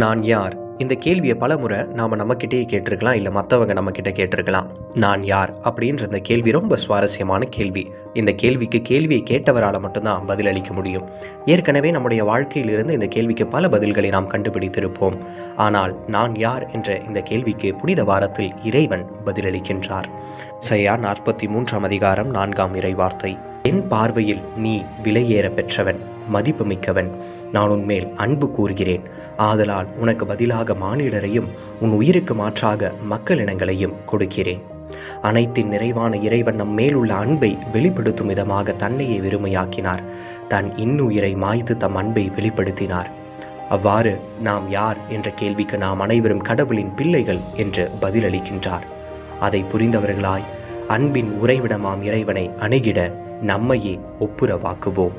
நான் யார்? இந்த கேள்வியை பலமுறை நாம் நம்மக்கிட்டேயே கேட்டிருக்கலாம், இல்லை மற்றவங்க நம்மக்கிட்ட கேட்டிருக்கலாம். நான் யார் அப்படின்ற இந்த கேள்வி ரொம்ப சுவாரஸ்யமான கேள்வி. இந்த கேள்விக்கு கேள்வியை கேட்டவரால் மட்டும்தான் பதிலளிக்க முடியும். ஏற்கனவே நம்முடைய வாழ்க்கையிலிருந்து இந்த கேள்விக்கு பல பதில்களை நாம் கண்டுபிடித்திருப்போம். ஆனால் நான் யார் என்ற இந்த கேள்விக்கு புனித வாரத்தில் இறைவன் பதிலளிக்கின்றார். ஏசாயா 43 அதிகாரம் 4 இறைவார்த்தை: என் பார்வையில் நீ விலையேற பெற்றவன், மதிப்புமிக்கவன். நான் உன்மேல் அன்பு கூறுகிறேன். ஆதலால் உனக்கு பதிலாக மானிடரையும் உன் உயிருக்கு மாற்றாக மக்களினங்களையும் கொடுக்கிறேன். அனைத்தின் நிறைவான இறைவன் நம் மேலுள்ள அன்பை வெளிப்படுத்தும் விதமாக தன்னையே வெறுமையாக்கினார். தன் இன்னுயிரை மாய்த்து தம் அன்பை வெளிப்படுத்தினார். அவ்வாறு நாம் யார் என்ற கேள்விக்கு நாம் அனைவரும் கடவுளின் பிள்ளைகள் என்று பதிலளிக்கின்றார். அதை புரிந்தவர்களாய் அன்பின் உறைவிடமாம் இறைவனை அணுகிட நம்மையே ஒப்புரவாக்குவோம்.